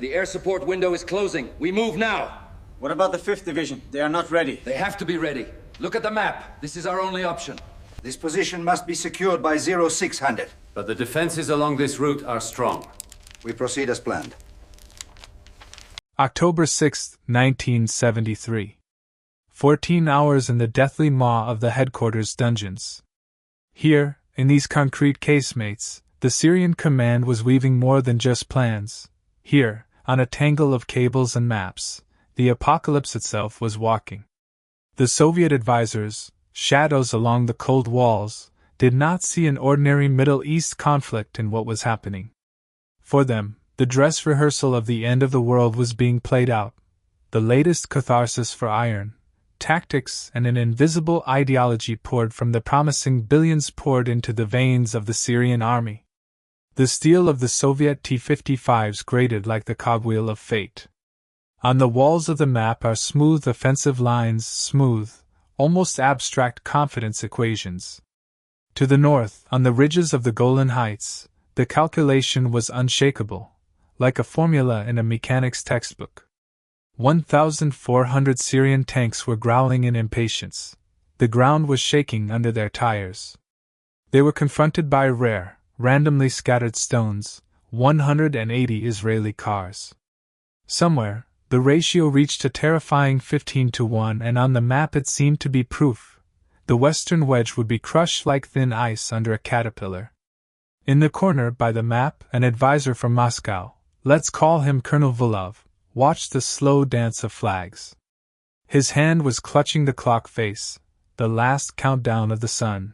The air support window is closing. We move now. What about the 5th Division? They are not ready. They have to be ready. Look at the map. This is our only option. This position must be secured by 0600. But the defenses along this route are strong. We proceed as planned. October 6, 1973. 14 hours in the deathly maw of the headquarters dungeons. Here, in these concrete casemates, the Syrian command was weaving more than just plans. Here, on a tangle of cables and maps, the apocalypse itself was walking. The Soviet advisors, shadows along the cold walls, did not see an ordinary Middle East conflict in what was happening. For them, the dress rehearsal of the end of the world was being played out, the latest catharsis for iron, tactics, and an invisible ideology poured from the promising billions poured into the veins of the Syrian army. The steel of the Soviet T-55s grated like the cogwheel of fate. On the walls of the map are smooth offensive lines, smooth, almost abstract confidence equations. To the north, on the ridges of the Golan Heights, the calculation was unshakable, like a formula in a mechanics textbook. 1,400 Syrian tanks were growling in impatience. The ground was shaking under their tires. They were confronted by rare, randomly scattered stones, 180 Israeli cars. Somewhere, the ratio reached a terrifying 15-1, and on the map it seemed to be proof. The western wedge would be crushed like thin ice under a caterpillar. In the corner by the map, an advisor from Moscow, let's call him Colonel Volov, watched the slow dance of flags. His hand was clutching the clock face, the last countdown of the sun.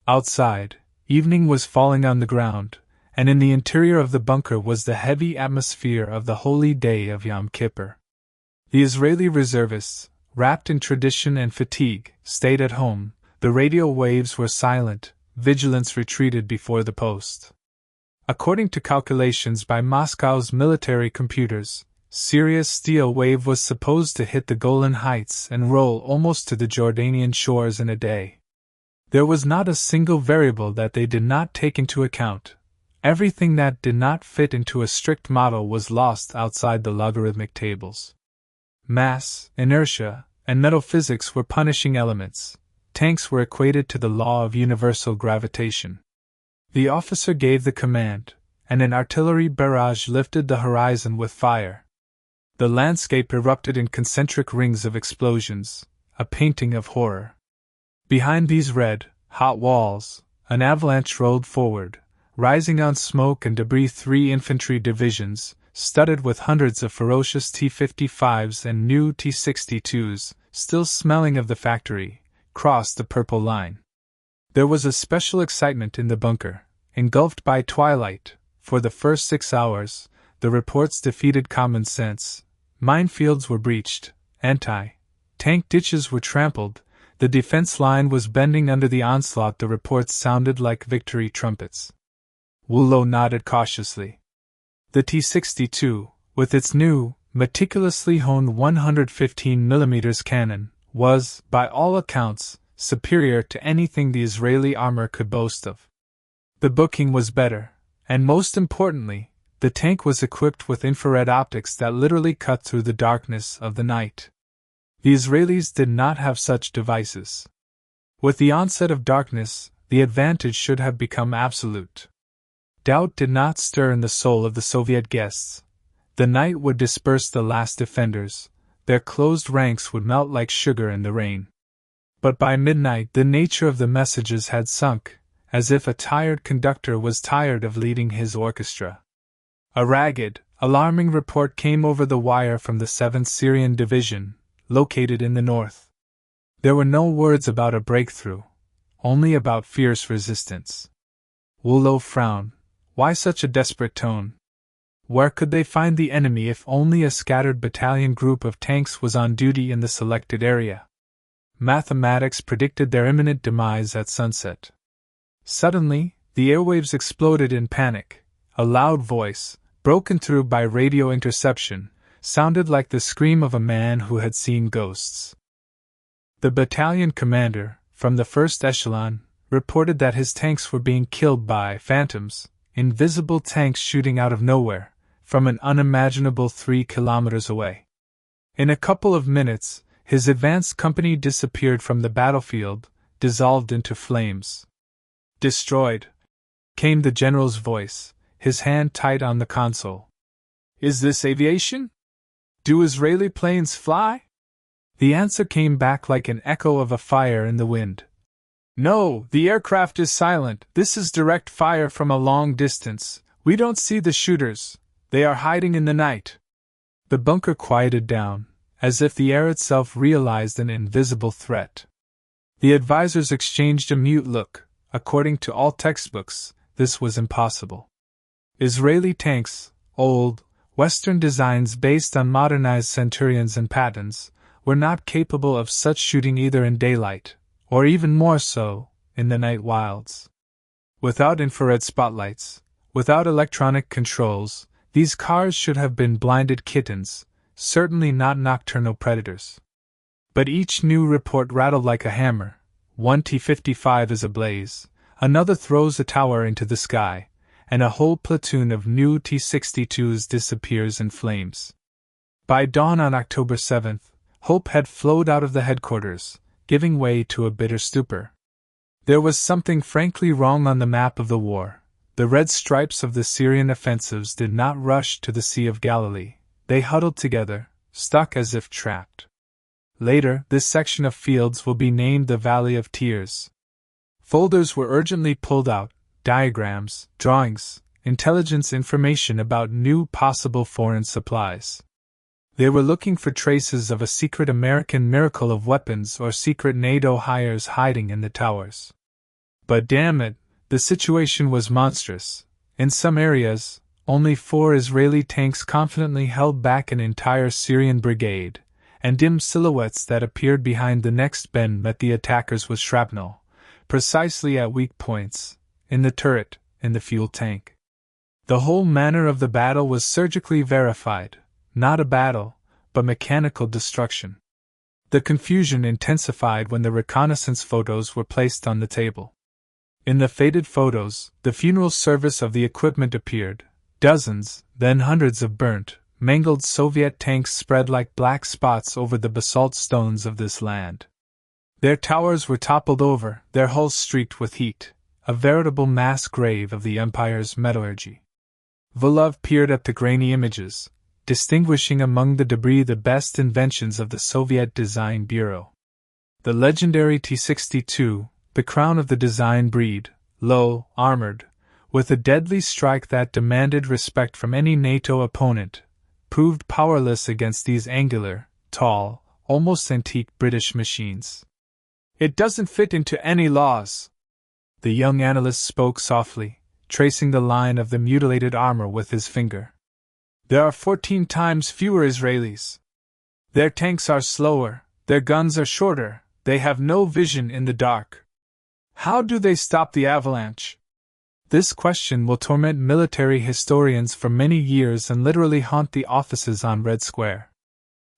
Outside, evening was falling on the ground, and in the interior of the bunker was the heavy atmosphere of the holy day of Yom Kippur. The Israeli reservists, wrapped in tradition and fatigue, stayed at home. The radio waves were silent, vigilance retreated before the post. According to calculations by Moscow's military computers, Syria's steel wave was supposed to hit the Golan Heights and roll almost to the Jordanian shores in a day. There was not a single variable that they did not take into account. Everything that did not fit into a strict model was lost outside the logarithmic tables. Mass, inertia, and metaphysics were punishing elements. Tanks were equated to the law of universal gravitation. The officer gave the command, and an artillery barrage lifted the horizon with fire. The landscape erupted in concentric rings of explosions, a painting of horror. Behind these red, hot walls, an avalanche rolled forward, rising on smoke and debris. 3 infantry divisions, studded with hundreds of ferocious T-55s and new T-62s, still smelling of the factory, crossed the purple line. There was a special excitement in the bunker, engulfed by twilight. For the first 6 hours, the reports defeated common sense. Minefields were breached, anti-tank ditches were trampled, the defense line was bending under the onslaught. The reports sounded like victory trumpets. Woolow nodded cautiously. The T-62, with its new, meticulously honed 115mm cannon, was, by all accounts, superior to anything the Israeli armor could boast of. The booking was better, and most importantly, the tank was equipped with infrared optics that literally cut through the darkness of the night. The Israelis did not have such devices. With the onset of darkness, the advantage should have become absolute. Doubt did not stir in the soul of the Soviet guests. The night would disperse the last defenders, their closed ranks would melt like sugar in the rain. But by midnight the nature of the messages had sunk, as if a tired conductor was tired of leading his orchestra. A ragged, alarming report came over the wire from the 7th Syrian Division, located in the north. There were no words about a breakthrough, only about fierce resistance. Woolow frowned. Why such a desperate tone? Where could they find the enemy if only a scattered battalion group of tanks was on duty in the selected area? Mathematics predicted their imminent demise at sunset. Suddenly, the airwaves exploded in panic. A loud voice, broken through by radio interception, sounded like the scream of a man who had seen ghosts. The battalion commander, from the first echelon, reported that his tanks were being killed by phantoms, invisible tanks shooting out of nowhere, from an unimaginable 3 kilometers away. In a couple of minutes, his advance company disappeared from the battlefield, dissolved into flames. Destroyed, came the general's voice, his hand tight on the console. Is this aviation? Do Israeli planes fly? The answer came back like an echo of a fire in the wind. No, the aircraft is silent. This is direct fire from a long distance. We don't see the shooters. They are hiding in the night. The bunker quieted down, as if the air itself realized an invisible threat. The advisors exchanged a mute look. According to all textbooks, this was impossible. Israeli tanks, old, Western designs based on modernized Centurions and Pattons, were not capable of such shooting either in daylight, or even more so, in the night wilds. Without infrared spotlights, without electronic controls, these cars should have been blinded kittens, certainly not nocturnal predators. But each new report rattled like a hammer. One T-55 is ablaze, another throws a tower into the sky, and a whole platoon of new T-62s disappears in flames. By dawn on October 7th, hope had flowed out of the headquarters, giving way to a bitter stupor. There was something frankly wrong on the map of the war. The red stripes of the Syrian offensives did not rush to the Sea of Galilee. They huddled together, stuck as if trapped. Later, this section of fields will be named the Valley of Tears. Folders were urgently pulled out, diagrams, drawings, intelligence information about new possible foreign supplies. They were looking for traces of a secret American miracle of weapons or secret NATO hires hiding in the towers. But damn it, the situation was monstrous. In some areas, only 4 Israeli tanks confidently held back an entire Syrian brigade, and dim silhouettes that appeared behind the next bend met the attackers with shrapnel, precisely at weak points, in the turret, in the fuel tank. The whole manner of the battle was surgically verified, not a battle, but mechanical destruction. The confusion intensified when the reconnaissance photos were placed on the table. In the faded photos, the funeral service of the equipment appeared, dozens, then hundreds of burnt, mangled Soviet tanks spread like black spots over the basalt stones of this land. Their towers were toppled over, their hulls streaked with heat, a veritable mass grave of the Empire's metallurgy. Volov peered at the grainy images, distinguishing among the debris the best inventions of the Soviet Design Bureau. The legendary T-62, the crown of the design breed, low, armored, with a deadly strike that demanded respect from any NATO opponent, proved powerless against these angular, tall, almost antique British machines. It doesn't fit into any laws. The young analyst spoke softly, tracing the line of the mutilated armor with his finger. There are 14 times fewer Israelis. Their tanks are slower, their guns are shorter, they have no vision in the dark. How do they stop the avalanche? This question will torment military historians for many years and literally haunt the offices on Red Square.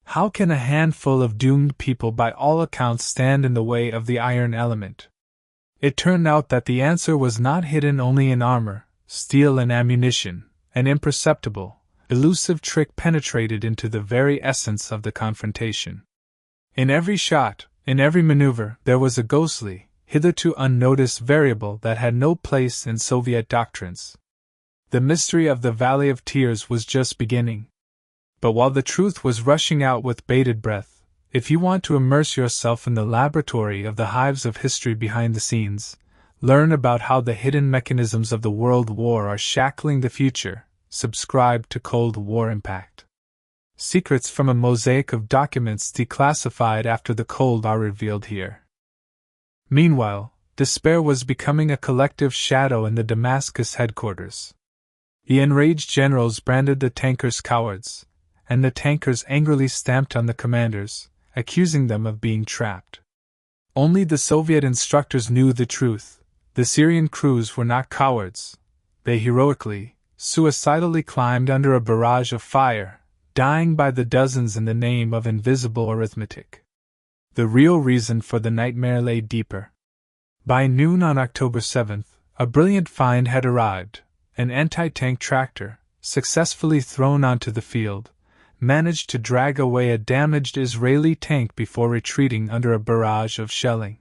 How can a handful of doomed people by all accounts stand in the way of the iron element? It turned out that the answer was not hidden only in armor, steel and ammunition. An imperceptible, elusive trick penetrated into the very essence of the confrontation. In every shot, in every maneuver, there was a ghostly, hitherto unnoticed variable that had no place in Soviet doctrines. The mystery of the Valley of Tears was just beginning. But while the truth was rushing out with bated breath, if you want to immerse yourself in the laboratory of the hives of history behind the scenes, learn about how the hidden mechanisms of the World War are shackling the future, subscribe to Cold War Impact. Secrets from a mosaic of documents declassified after the Cold are revealed here. Meanwhile, despair was becoming a collective shadow in the Damascus headquarters. The enraged generals branded the tankers cowards, and the tankers angrily stamped on the commanders, accusing them of being trapped. Only the Soviet instructors knew the truth. The Syrian crews were not cowards. They heroically, suicidally climbed under a barrage of fire, dying by the dozens in the name of invisible arithmetic. The real reason for the nightmare lay deeper. By noon on October 7th, a brilliant find had arrived, an anti-tank tractor, successfully thrown onto the field, managed to drag away a damaged Israeli tank before retreating under a barrage of shelling.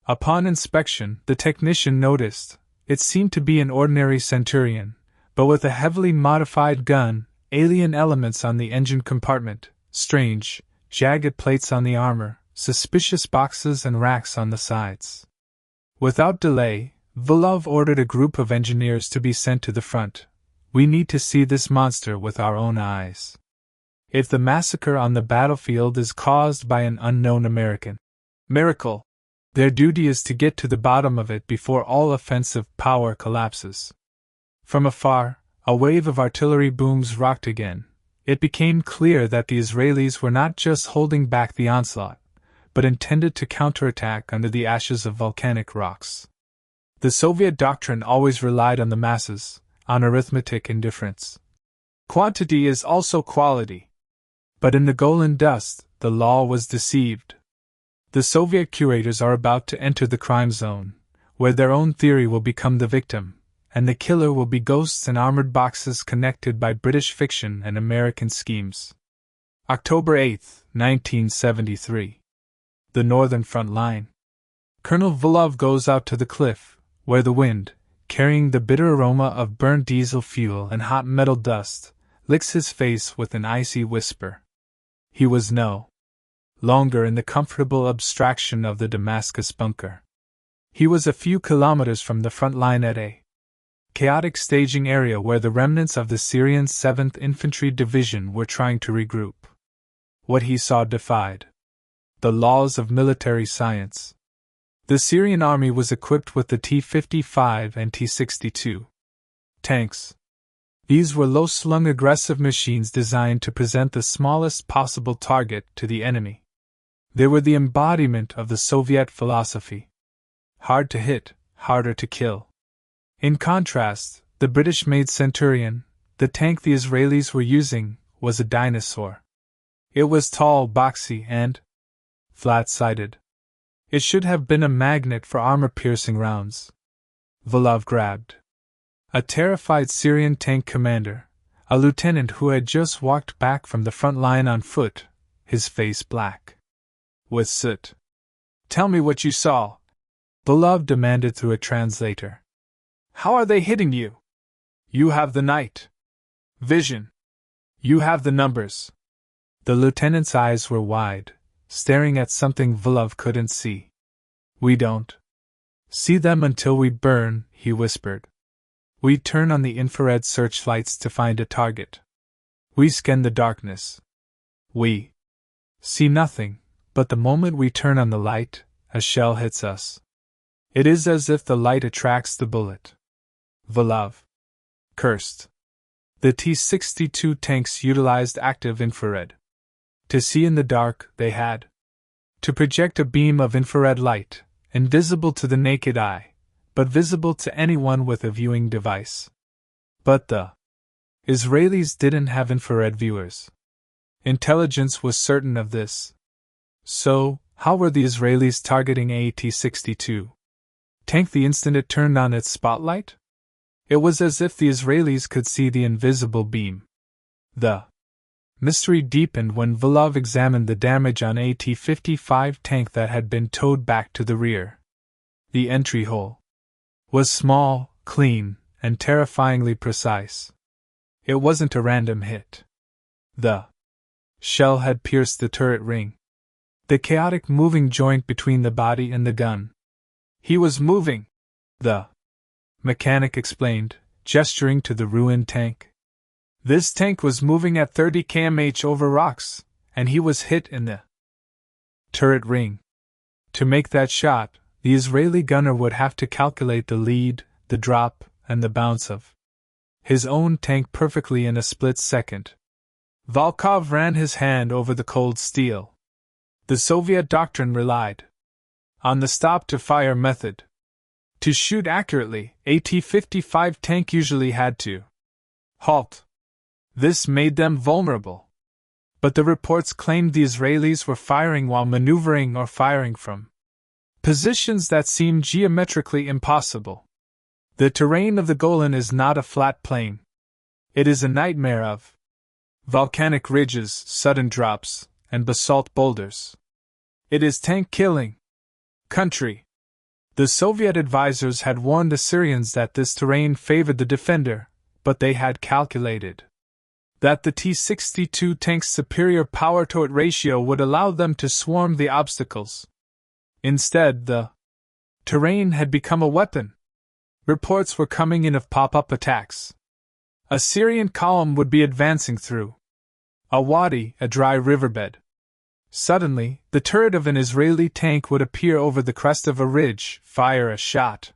Upon inspection, the technician noticed it seemed to be an ordinary Centurion, but with a heavily modified gun, alien elements on the engine compartment, strange, jagged plates on the armor, suspicious boxes and racks on the sides. Without delay, Volov ordered a group of engineers to be sent to the front. We need to see this monster with our own eyes. If the massacre on the battlefield is caused by an unknown American miracle, their duty is to get to the bottom of it before all offensive power collapses. From afar, a wave of artillery booms rocked again. It became clear that the Israelis were not just holding back the onslaught, but intended to counterattack under the ashes of volcanic rocks. The Soviet doctrine always relied on the masses, on arithmetic indifference. Quantity is also quality. But in the Golan dust, the law was deceived. The Soviet curators are about to enter the crime zone, where their own theory will become the victim, and the killer will be ghosts and armored boxes connected by British fiction and American schemes. October 8, 1973. The Northern Front Line. Colonel Volov goes out to the cliff, where the wind, carrying the bitter aroma of burnt diesel fuel and hot metal dust, licks his face with an icy whisper. He was no longer in the comfortable abstraction of the Damascus bunker. He was a few kilometers from the front line at a chaotic staging area where the remnants of the Syrian 7th Infantry Division were trying to regroup. What he saw defied the laws of military science. The Syrian army was equipped with the T-55 and T-62 tanks. These were low-slung aggressive machines designed to present the smallest possible target to the enemy. They were the embodiment of the Soviet philosophy. Hard to hit, harder to kill. In contrast, the British-made Centurion, the tank the Israelis were using, was a dinosaur. It was tall, boxy, and flat-sided. It should have been a magnet for armor-piercing rounds. Volov grabbed a terrified Syrian tank commander, a lieutenant who had just walked back from the front line on foot, his face black with soot. "Tell me what you saw," Volov demanded through a translator. "How are they hitting you? You have the night vision. You have the numbers." The lieutenant's eyes were wide, staring at something Volov couldn't see. "We don't see them until we burn," he whispered. "We turn on the infrared searchlights to find a target. We scan the darkness. We see nothing, but the moment we turn on the light, a shell hits us. It is as if the light attracts the bullet." Volov cursed. The T-62 tanks utilized active infrared. To see in the dark, they had to project a beam of infrared light, invisible to the naked eye, but visible to anyone with a viewing device. But the Israelis didn't have infrared viewers. Intelligence was certain of this. So, how were the Israelis targeting a T-62 tank the instant it turned on its spotlight? It was as if the Israelis could see the invisible beam. The mystery deepened when Volov examined the damage on a T-55 tank that had been towed back to the rear. The entry hole was small, clean, and terrifyingly precise. It wasn't a random hit. The shell had pierced the turret ring, the chaotic moving joint between the body and the gun. "He was moving," the mechanic explained, gesturing to the ruined tank. "This tank was moving at 30 km/h over rocks, and he was hit in the turret ring. To make that shot, the Israeli gunner would have to calculate the lead, the drop, and the bounce of his own tank perfectly in a split second." Volkov ran his hand over the cold steel. The Soviet doctrine relied on the stop-to-fire method. To shoot accurately, a T-55 tank usually had to halt. This made them vulnerable. But the reports claimed the Israelis were firing while maneuvering or firing from positions that seemed geometrically impossible. The terrain of the Golan is not a flat plain. It is a nightmare of volcanic ridges, sudden drops, and basalt boulders. It is tank-killing country. The Soviet advisors had warned the Syrians that this terrain favored the defender, but they had calculated that the T-62 tank's superior power-to-weight ratio would allow them to swarm the obstacles. Instead, the terrain had become a weapon. Reports were coming in of pop-up attacks. A Syrian column would be advancing through a wadi, a dry riverbed. Suddenly, the turret of an Israeli tank would appear over the crest of a ridge, fire a shot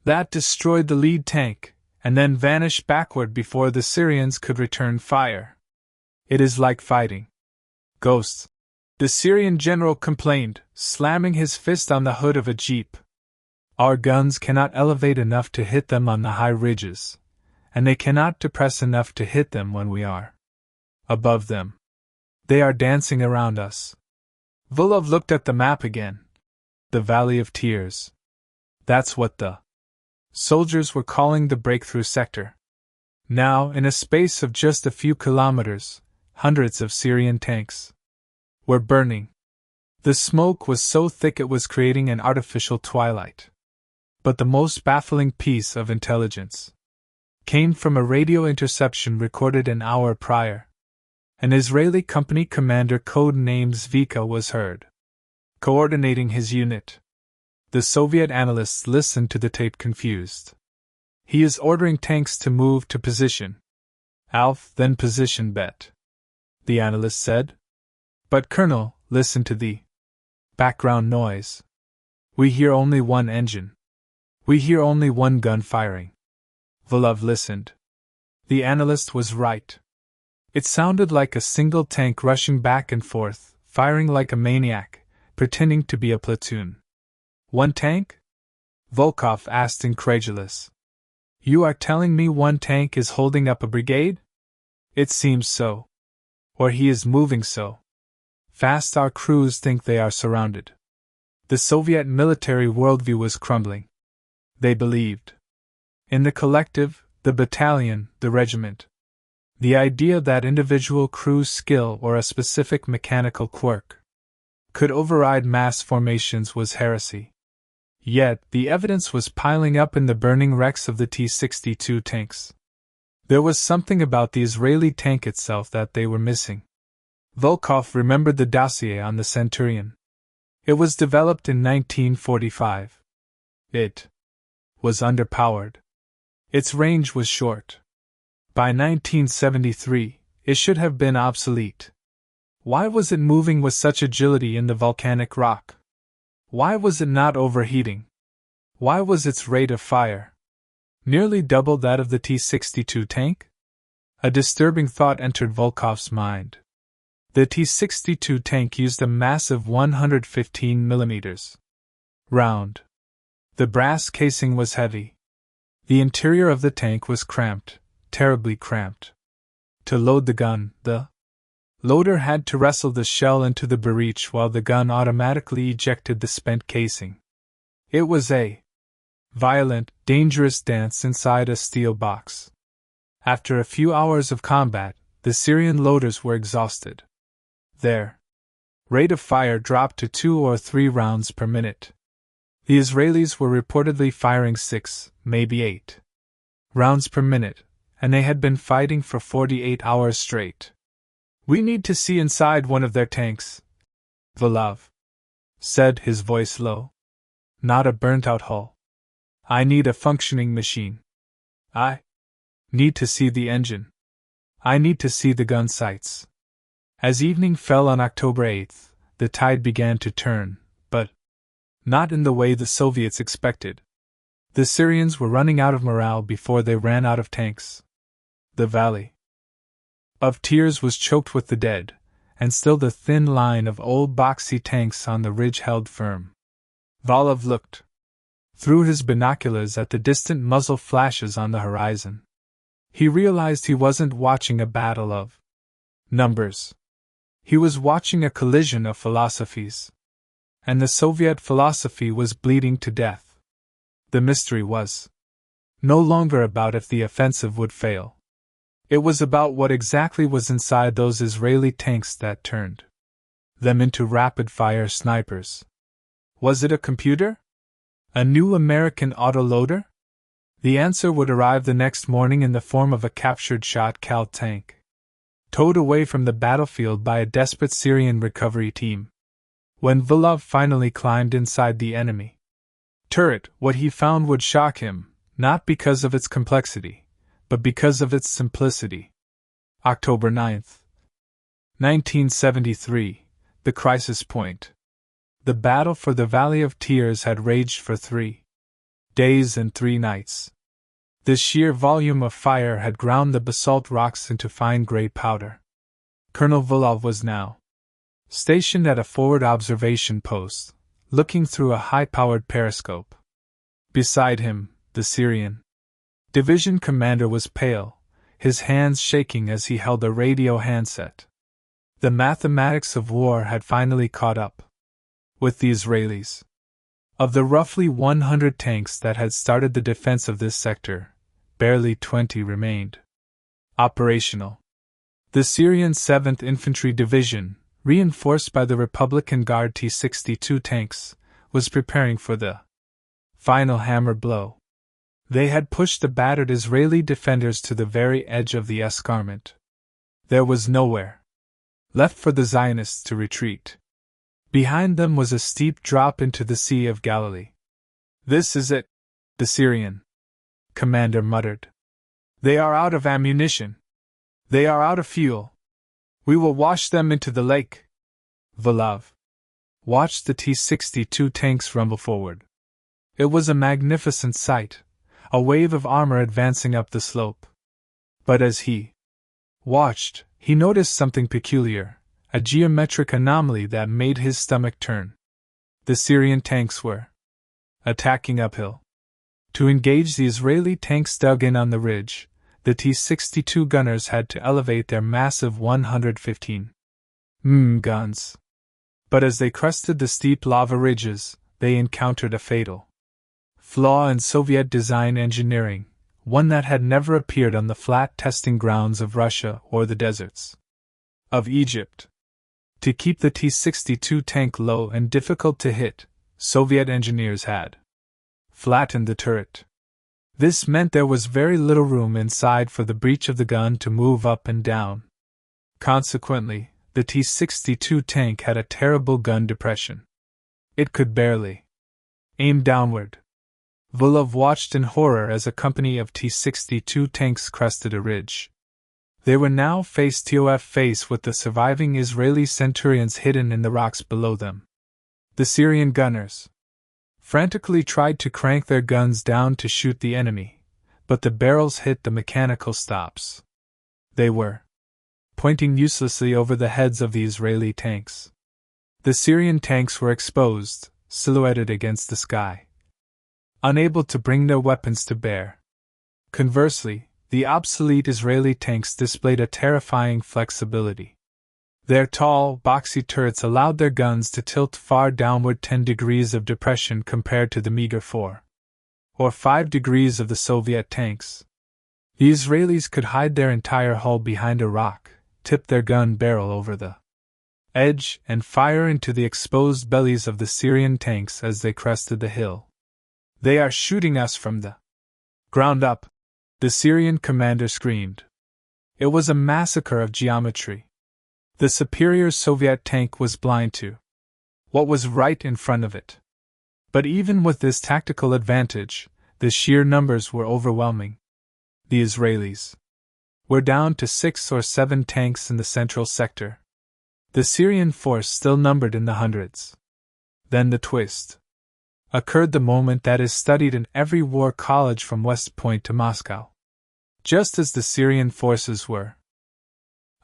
that destroyed the lead tank, and then vanish backward before the Syrians could return fire. It is like fighting ghosts. The Syrian general complained, slamming his fist on the hood of a jeep. Our guns cannot elevate enough to hit them on the high ridges, and they cannot depress enough to hit them when we are above them. They are dancing around us. Volov looked at the map again. The Valley of Tears. That's what the soldiers were calling the breakthrough sector. Now, in a space of just a few kilometers, hundreds of Syrian tanks were burning. The smoke was so thick it was creating an artificial twilight. But the most baffling piece of intelligence came from a radio interception recorded an hour prior. An Israeli company commander code-named Zvika was heard coordinating his unit. The Soviet analysts listened to the tape confused. He is ordering tanks to move to position. Alf, then position bet, the analyst said. But Colonel, listen to the background noise. We hear only one engine. We hear only one gun firing. Volov listened. The analyst was right. It sounded like a single tank rushing back and forth, firing like a maniac, pretending to be a platoon. One tank? Volkov asked incredulous. You are telling me one tank is holding up a brigade? It seems so. Or he is moving so fast our crews think they are surrounded. The Soviet military worldview was crumbling. They believed in the collective, the battalion, the regiment. The idea that individual crew skill or a specific mechanical quirk could override mass formations was heresy. Yet, the evidence was piling up in the burning wrecks of the T-62 tanks. There was something about the Israeli tank itself that they were missing. Volkov remembered the dossier on the Centurion. It was developed in 1945. It was underpowered. Its range was short. By 1973, it should have been obsolete. Why was it moving with such agility in the volcanic rock? Why was it not overheating? Why was its rate of fire nearly double that of the T-62 tank? A disturbing thought entered Volkov's mind. The T-62 tank used a massive 115 mm round. The brass casing was heavy. The interior of the tank was cramped, terribly cramped. To load the gun, the loader had to wrestle the shell into the breech while the gun automatically ejected the spent casing. It was a violent, dangerous dance inside a steel box. After a few hours of combat, the Syrian loaders were exhausted. Their rate of fire dropped to 2 or 3 rounds per minute. The Israelis were reportedly firing 6, maybe 8 rounds per minute, and they had been fighting for 48 hours straight. We need to see inside one of their tanks, Volov said, his voice low. Not a burnt-out hull. I need a functioning machine. I need to see the engine. I need to see the gun sights. As evening fell on October 8th, the tide began to turn, but not in the way the Soviets expected. The Syrians were running out of morale before they ran out of tanks. The Valley of Tears was choked with the dead, and still the thin line of old boxy tanks on the ridge held firm. Volov looked through his binoculars at the distant muzzle flashes on the horizon. He realized he wasn't watching a battle of numbers. He was watching a collision of philosophies. And the Soviet philosophy was bleeding to death. The mystery was no longer about if the offensive would fail. It was about what exactly was inside those Israeli tanks that turned them into rapid-fire snipers. Was it a computer? A new American autoloader? The answer would arrive the next morning in the form of a captured Sho't tank, towed away from the battlefield by a desperate Syrian recovery team. When Volov finally climbed inside the enemy turret, what he found would shock him, not because of its complexity, but because of its simplicity. October 9th, 1973, the crisis point. The battle for the Valley of Tears had raged for 3 days and 3 nights. The sheer volume of fire had ground the basalt rocks into fine gray powder. Colonel Volov was now stationed at a forward observation post, looking through a high-powered periscope. Beside him, the Syrian division commander was pale, his hands shaking as he held a radio handset. The mathematics of war had finally caught up with the Israelis. Of the roughly 100 tanks that had started the defense of this sector, barely 20 remained operational. The Syrian 7th Infantry Division, reinforced by the Republican Guard T-62 tanks, was preparing for the final hammer blow. They had pushed the battered Israeli defenders to the very edge of the escarpment. There was nowhere left for the Zionists to retreat. Behind them was a steep drop into the Sea of Galilee. "This is it," the Syrian commander muttered. "They are out of ammunition. They are out of fuel. We will wash them into the lake." Volov watched the T-62 tanks rumble forward. It was a magnificent sight, a wave of armor advancing up the slope. But as he watched, he noticed something peculiar, a geometric anomaly that made his stomach turn. The Syrian tanks were attacking uphill. To engage the Israeli tanks dug in on the ridge, the T-62 gunners had to elevate their massive 115 guns. But as they crested the steep lava ridges, they encountered a fatal flaw in Soviet design engineering, one that had never appeared on the flat testing grounds of Russia or the deserts of Egypt. To keep the T-62 tank low and difficult to hit, Soviet engineers had flattened the turret. This meant there was very little room inside for the breech of the gun to move up and down. Consequently, the T-62 tank had a terrible gun depression. It could barely aim downward. Volov watched in horror as a company of T-62 tanks crested a ridge. They were now face to face with the surviving Israeli Centurions hidden in the rocks below them. The Syrian gunners frantically tried to crank their guns down to shoot the enemy, but the barrels hit the mechanical stops. They were pointing uselessly over the heads of the Israeli tanks. The Syrian tanks were exposed, silhouetted against the sky, unable to bring their weapons to bear. Conversely, the obsolete Israeli tanks displayed a terrifying flexibility. Their tall, boxy turrets allowed their guns to tilt far downward 10 degrees of depression compared to the meager 4 or 5 degrees of the Soviet tanks. The Israelis could hide their entire hull behind a rock, tip their gun barrel over the edge, and fire into the exposed bellies of the Syrian tanks as they crested the hill. "They are shooting us from the ground up," the Syrian commander screamed. It was a massacre of geometry. The superior Soviet tank was blind to what was right in front of it. But even with this tactical advantage, the sheer numbers were overwhelming. The Israelis were down to 6 or 7 tanks in the central sector. The Syrian force still numbered in the hundreds. Then the twist occurred, the moment that is studied in every war college from West Point to Moscow. Just as the Syrian forces were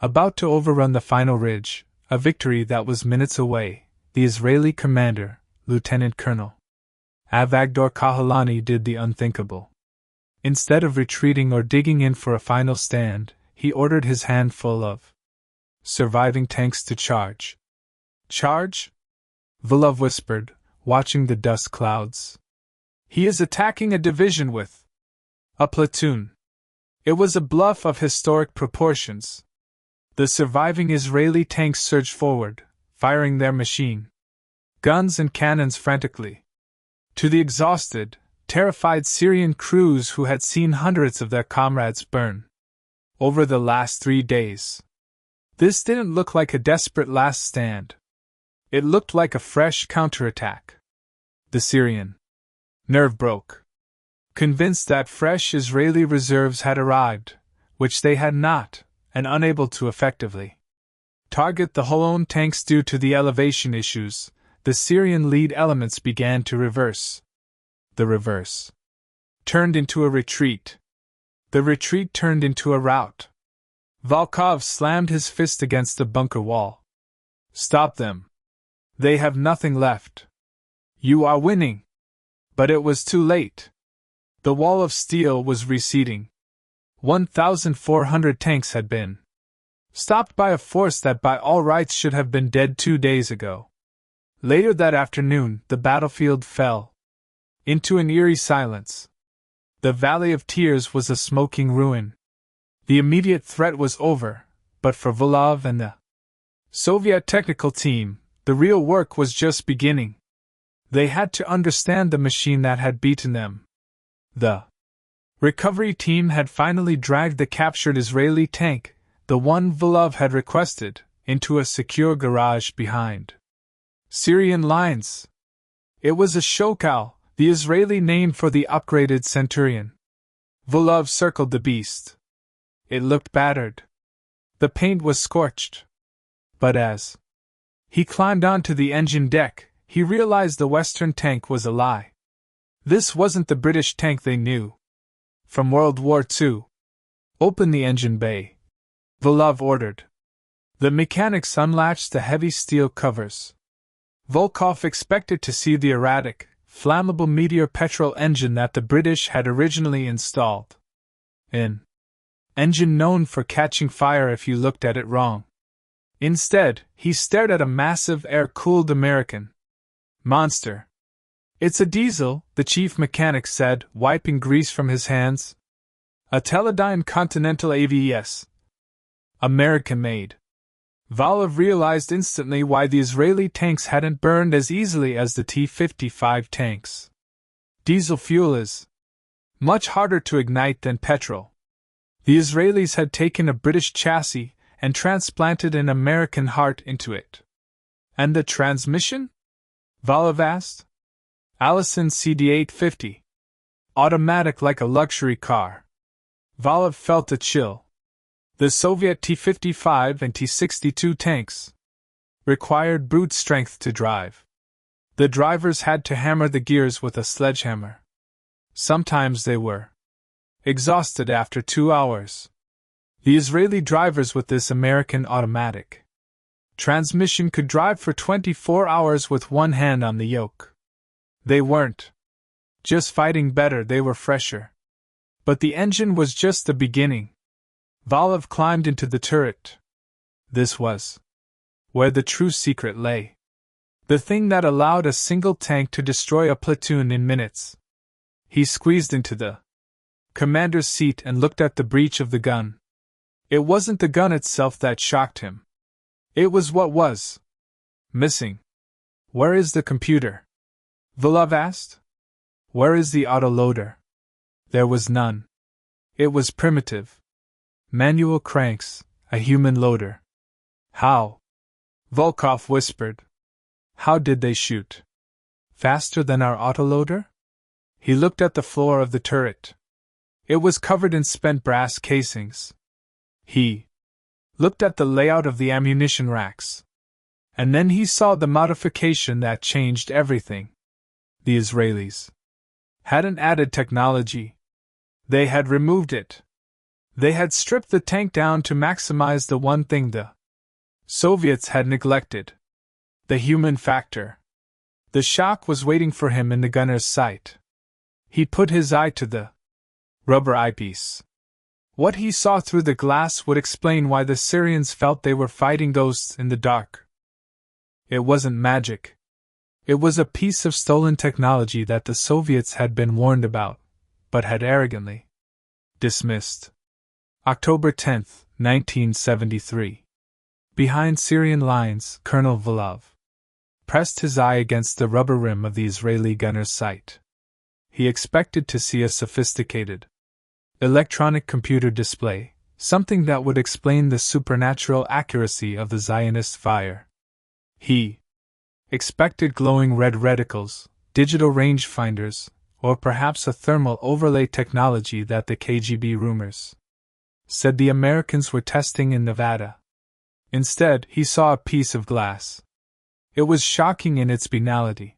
about to overrun the final ridge, a victory that was minutes away, the Israeli commander, Lieutenant Colonel Avagdor Kahalani, did the unthinkable. Instead of retreating or digging in for a final stand, he ordered his handful of surviving tanks to charge. "Charge?" Volov whispered, watching the dust clouds. "He is attacking a division with a platoon." It was a bluff of historic proportions. The surviving Israeli tanks surged forward, firing their machine guns and cannons frantically. To the exhausted, terrified Syrian crews who had seen hundreds of their comrades burn over the last 3 days, this didn't look like a desperate last stand. It looked like a fresh counterattack. The Syrian nerve broke, convinced that fresh Israeli reserves had arrived, which they had not, and unable to effectively target the Golan tanks due to the elevation issues. The Syrian lead elements began to reverse. The reverse turned into a retreat. The retreat turned into a rout. Volkov slammed his fist against the bunker wall. Stop them. They have nothing left. You are winning. But it was too late. The wall of steel was receding. 1,400 tanks had been stopped by a force that by all rights should have been dead 2 days ago. Later that afternoon, the battlefield fell into an eerie silence. The Valley of Tears was a smoking ruin. The immediate threat was over, but for Volkov and the Soviet technical team, the real work was just beginning. They had to understand the machine that had beaten them. The recovery team had finally dragged the captured Israeli tank, the one Volkov had requested, into a secure garage behind Syrian lines. It was a Sho't, the Israeli name for the upgraded Centurion. Volkov circled the beast. It looked battered. The paint was scorched. But as he climbed onto the engine deck, he realized the Western tank was a lie. This wasn't the British tank they knew from World War II. Open the engine bay, Volkov ordered. The mechanics unlatched the heavy steel covers. Volkov expected to see the erratic, flammable Meteor petrol engine that the British had originally installed. An engine known for catching fire if you looked at it wrong. Instead, he stared at a massive air-cooled American monster. It's a diesel, the chief mechanic said, wiping grease from his hands. A Teledyne Continental APDS. American-made. Volkov realized instantly why the Israeli tanks hadn't burned as easily as the T-55 tanks. Diesel fuel is much harder to ignite than petrol. The Israelis had taken a British chassis and transplanted an American heart into it. And the transmission? Volkov asked. Allison CD850. Automatic like a luxury car. Volkov felt a chill. The Soviet T-55 and T-62 tanks required brute strength to drive. The drivers had to hammer the gears with a sledgehammer. Sometimes they were exhausted after 2 hours. The Israeli drivers with this American automatic transmission could drive for 24 hours with one hand on the yoke. They weren't just fighting better, they were fresher. But the engine was just the beginning. Volkov climbed into the turret. This was where the true secret lay. The thing that allowed a single tank to destroy a platoon in minutes. He squeezed into the commander's seat and looked at the breech of the gun. It wasn't the gun itself that shocked him. It was what was missing. Where is the computer? Volkov asked. Where is the autoloader? There was none. It was primitive. Manual cranks, a human loader. How? Volkov whispered. How did they shoot? Faster than our autoloader? He looked at the floor of the turret. It was covered in spent brass casings. He looked at the layout of the ammunition racks. And then he saw the modification that changed everything. The Israelis hadn't added technology. They had removed it. They had stripped the tank down to maximize the one thing the Soviets had neglected: the human factor. The shock was waiting for him in the gunner's sight. He put his eye to the rubber eyepiece. What he saw through the glass would explain why the Syrians felt they were fighting ghosts in the dark. It wasn't magic. It was a piece of stolen technology that the Soviets had been warned about, but had arrogantly dismissed. October 10, 1973. Behind Syrian lines, Colonel Volov pressed his eye against the rubber rim of the Israeli gunner's sight. He expected to see a sophisticated electronic computer display, something that would explain the supernatural accuracy of the Zionist fire. He expected glowing red reticles, digital rangefinders, or perhaps a thermal overlay technology that the KGB rumors said the Americans were testing in Nevada. Instead, he saw a piece of glass. It was shocking in its banality.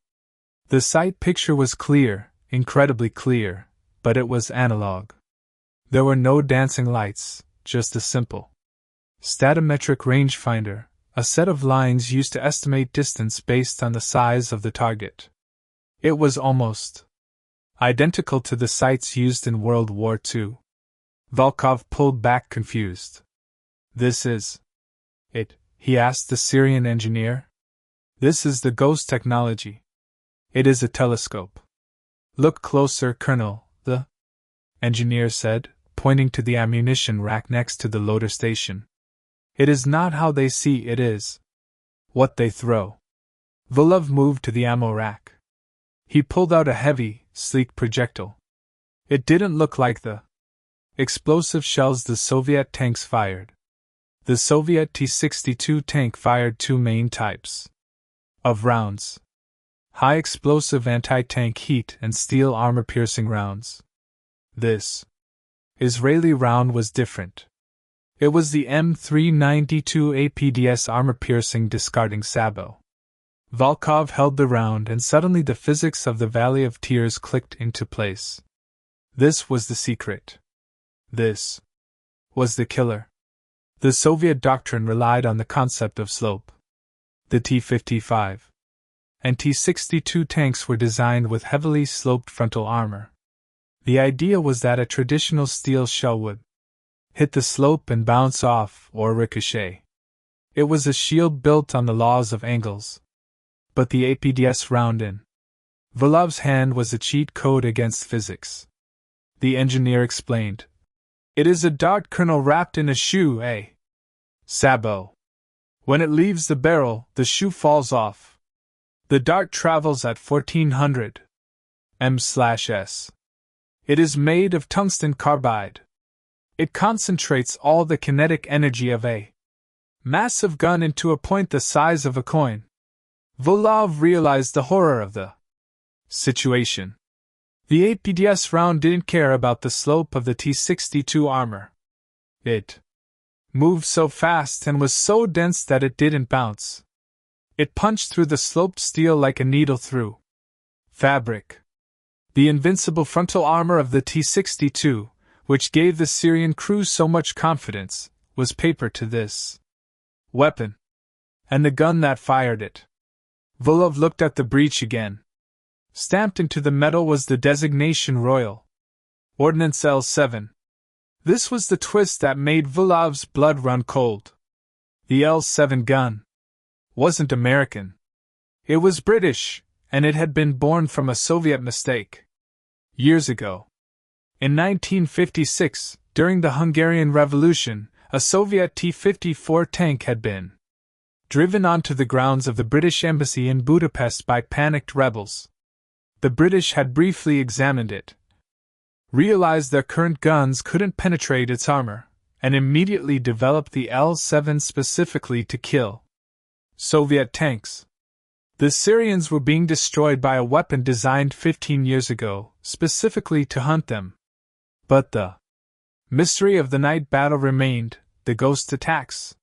The sight picture was clear, incredibly clear, but it was analog. There were no dancing lights, just a simple statometric rangefinder, a set of lines used to estimate distance based on the size of the target. It was almost identical to the sights used in World War II. Volkov pulled back confused. "This is it?" he asked the Syrian engineer. "This is the ghost technology. It is a telescope." "Look closer, Colonel," the engineer said, pointing to the ammunition rack next to the loader station. "It is not how they see, it is what they throw." Volov moved to the ammo rack. He pulled out a heavy, sleek projectile. It didn't look like the explosive shells the Soviet tanks fired. The Soviet T-62 tank fired two main types of rounds: high explosive anti-tank heat and steel armor-piercing rounds. This Israeli round was different. It was the M392 APDS armor-piercing discarding sabot. Volkov held the round, and suddenly the physics of the Valley of Tears clicked into place. This was the secret. This was the killer. The Soviet doctrine relied on the concept of slope. The T-55 and T-62 tanks were designed with heavily sloped frontal armor. The idea was that a traditional steel shell would hit the slope and bounce off or ricochet. It was a shield built on the laws of angles. But the APDS round in Volov's hand was a cheat code against physics. The engineer explained. "It is a dart, Colonel, wrapped in a shoe, a sabot. When it leaves the barrel, the shoe falls off. The dart travels at 1400 m/s. It is made of tungsten carbide. It concentrates all the kinetic energy of a massive gun into a point the size of a coin." Volov realized the horror of the situation. The APDS round didn't care about the slope of the T-62 armor. It moved so fast and was so dense that it didn't bounce. It punched through the sloped steel like a needle through fabric. The invincible frontal armor of the T-62, which gave the Syrian crew so much confidence, was paper to this weapon. And the gun that fired it. Volov looked at the breech again. Stamped into the metal was the designation Royal Ordnance L7. This was the twist that made Volov's blood run cold. The L7 gun wasn't American. It was British, and it had been born from a Soviet mistake. Years ago. In 1956, during the Hungarian Revolution, a Soviet T-54 tank had been driven onto the grounds of the British Embassy in Budapest by panicked rebels. The British had briefly examined it, realized their current guns couldn't penetrate its armor, and immediately developed the L7 specifically to kill Soviet tanks. The Syrians were being destroyed by a weapon designed 15 years ago, specifically to hunt them. But the mystery of the night battle remained, the ghost attacks.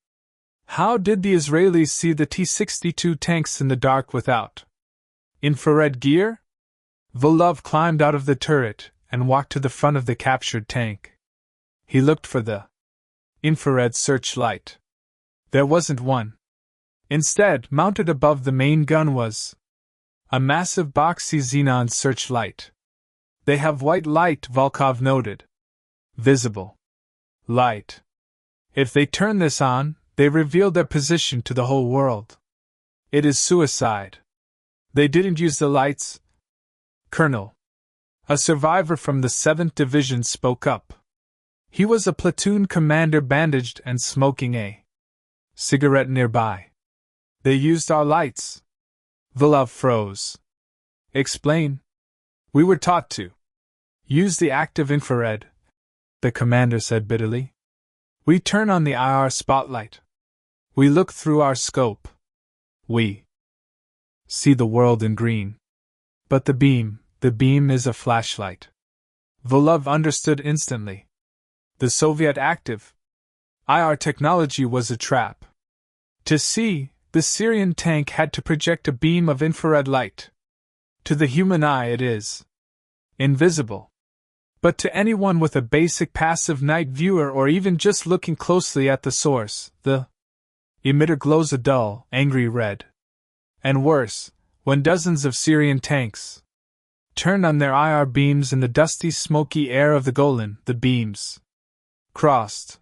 How did the Israelis see the T-62 tanks in the dark without infrared gear? Volov climbed out of the turret and walked to the front of the captured tank. He looked for the infrared searchlight. There wasn't one. Instead, mounted above the main gun was a massive boxy xenon searchlight. "They have white light," Volkov noted. "Visible light. If they turn this on, they reveal their position to the whole world. It is suicide. They didn't use the lights." "Colonel," a survivor from the 7th Division spoke up. He was a platoon commander, bandaged and smoking a cigarette nearby. They used our lights. Volov froze. Explain. We were taught to use the active infrared, the commander said bitterly. We turn on the IR spotlight. We look through our scope. We see the world in green. But the beam is a flashlight. Volov understood instantly. The Soviet active IR technology was a trap. To see, the Syrian tank had to project a beam of infrared light. To the human eye it is invisible. But to anyone with a basic passive night viewer or even just looking closely at the source, the emitter glows a dull, angry red. And worse, when dozens of Syrian tanks turned on their IR beams in the dusty, smoky air of the Golan, the beams crossed.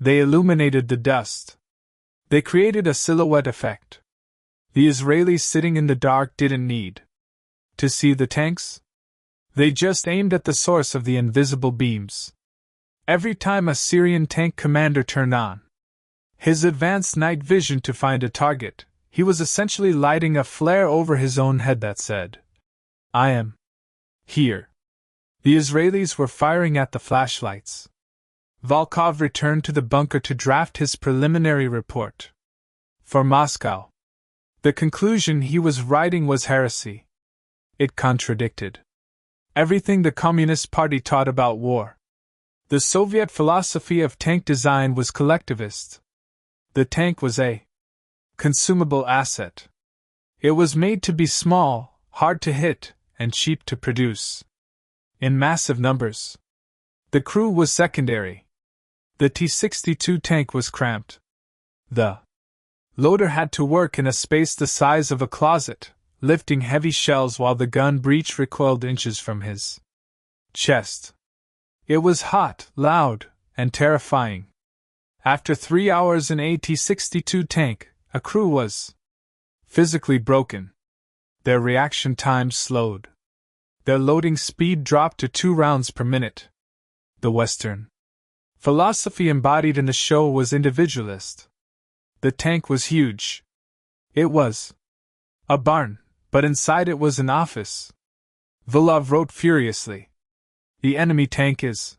They illuminated the dust. They created a silhouette effect. The Israelis sitting in the dark didn't need to see the tanks. They just aimed at the source of the invisible beams. Every time a Syrian tank commander turned on his advanced night vision to find a target, he was essentially lighting a flare over his own head that said, "I am here." The Israelis were firing at the flashlights. Volkov returned to the bunker to draft his preliminary report for Moscow. The conclusion he was writing was heresy. It contradicted everything the Communist Party taught about war. The Soviet philosophy of tank design was collectivist. The tank was a consumable asset. It was made to be small, hard to hit, and cheap to produce in massive numbers. The crew was secondary. The T-62 tank was cramped. The loader had to work in a space the size of a closet, lifting heavy shells while the gun breech recoiled inches from his chest. It was hot, loud, and terrifying. After 3 hours in a T-62 tank, a crew was physically broken. Their reaction times slowed. Their loading speed dropped to 2 rounds per minute. The Western philosophy embodied in the show was individualist. The tank was huge. It was a barn, but inside it was an office. Volov wrote furiously. The enemy tank is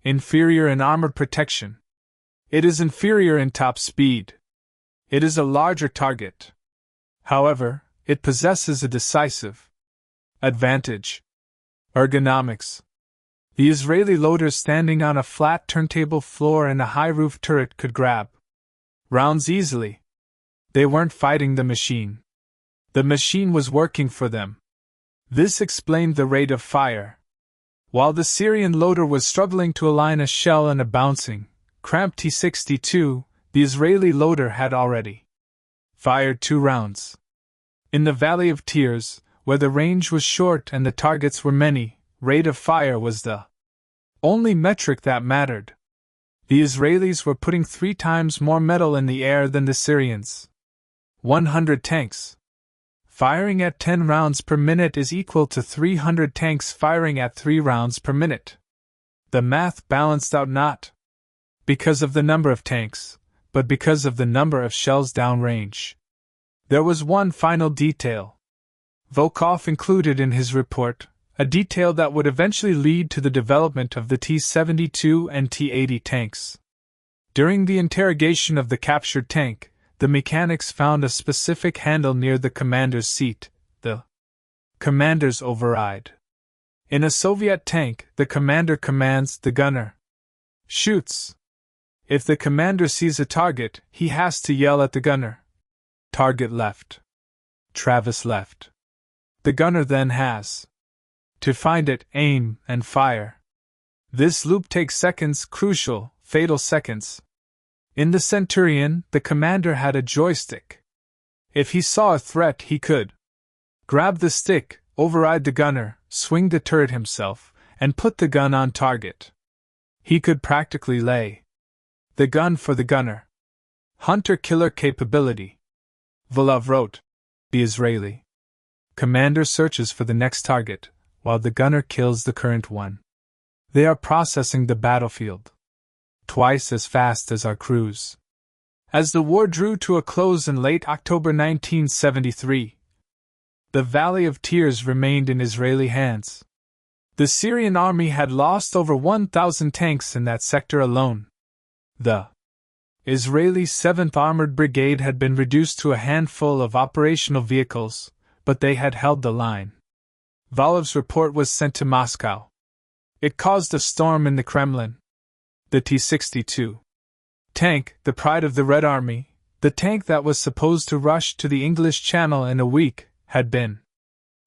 inferior in armored protection. It is inferior in top speed. It is a larger target. However, it possesses a decisive advantage: ergonomics. The Israeli loaders standing on a flat turntable floor in a high-roof turret could grab rounds easily. They weren't fighting the machine. The machine was working for them. This explained the rate of fire. While the Syrian loader was struggling to align a shell and a bouncing, cramped T-62, the Israeli loader had already fired 2 rounds. In the Valley of Tears, where the range was short and the targets were many, rate of fire was the only metric that mattered. The Israelis were putting 3 times more metal in the air than the Syrians. 100 tanks firing at 10 rounds per minute is equal to 300 tanks firing at 3 rounds per minute. The math balanced out not because of the number of tanks, but because of the number of shells downrange. There was one final detail Volkov included in his report, a detail that would eventually lead to the development of the T-72 and T-80 tanks. During the interrogation of the captured tank, the mechanics found a specific handle near the commander's seat, the commander's override. In a Soviet tank, the commander commands, the gunner shoots. If the commander sees a target, he has to yell at the gunner, "Target left. Travis left." The gunner then has to find it, aim, and fire. This loop takes seconds, crucial, fatal seconds. In the Centurion, the commander had a joystick. If he saw a threat, he could grab the stick, override the gunner, swing the turret himself, and put the gun on target. He could practically lay the gun for the gunner. Hunter-killer capability. Volov wrote. The Israeli commander searches for the next target, while the gunner kills the current one. They are processing the battlefield. Twice as fast as our crews. As the war drew to a close in late October 1973, the Valley of Tears remained in Israeli hands. The Syrian army had lost over 1,000 tanks in that sector alone. The Israeli 7th Armored Brigade had been reduced to a handful of operational vehicles, but they had held the line. Valov's report was sent to Moscow. It caused a storm in the Kremlin. The T-62 tank, the pride of the Red Army, the tank that was supposed to rush to the English Channel in a week, had been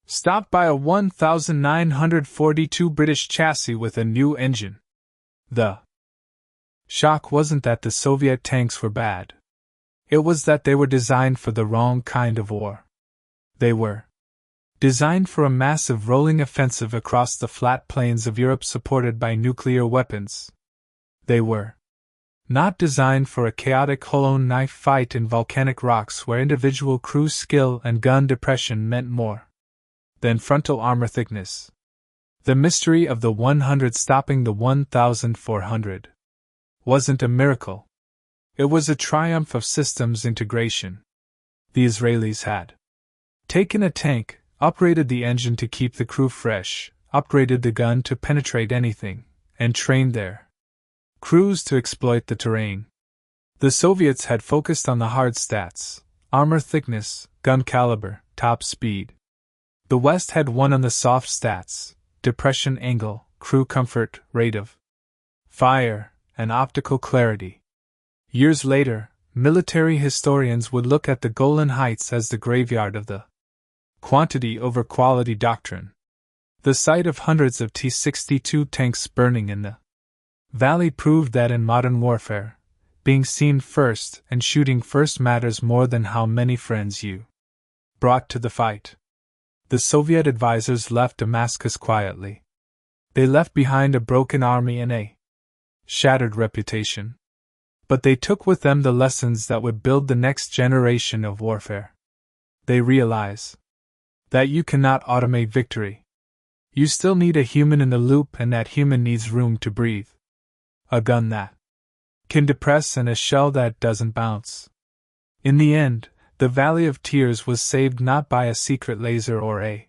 stopped by a 1942 British chassis with a new engine. The shock wasn't that the Soviet tanks were bad. It was that they were designed for the wrong kind of war. They were designed for a massive rolling offensive across the flat plains of Europe supported by nuclear weapons. They were not designed for a chaotic hollow knife fight in volcanic rocks where individual crew skill and gun depression meant more than frontal armor thickness. The mystery of the 100 stopping the 1,400 wasn't a miracle. It was a triumph of systems integration. The Israelis had taken a tank, upgraded the engine to keep the crew fresh, upgraded the gun to penetrate anything, and trained their crews to exploit the terrain. The Soviets had focused on the hard stats: armor thickness, gun caliber, top speed. The West had won on the soft stats: depression angle, crew comfort, rate of fire, and optical clarity. Years later, military historians would look at the Golan Heights as the graveyard of the quantity over quality doctrine. The sight of hundreds of T-62 tanks burning in the valley proved that in modern warfare, being seen first and shooting first matters more than how many friends you brought to the fight. The Soviet advisors left Damascus quietly. They left behind a broken army and a shattered reputation. But they took with them the lessons that would build the next generation of warfare. They realize that you cannot automate victory. You still need a human in the loop, and that human needs room to breathe. A gun that can depress and a shell that doesn't bounce. In the end, the Valley of Tears was saved not by a secret laser or a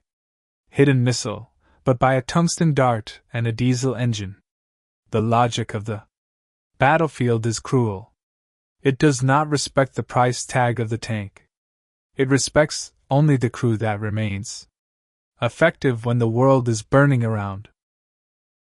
hidden missile, but by a tungsten dart and a diesel engine. The logic of the battlefield is cruel. It does not respect the price tag of the tank. It respects only the crew that remains. Effective when the world is burning around.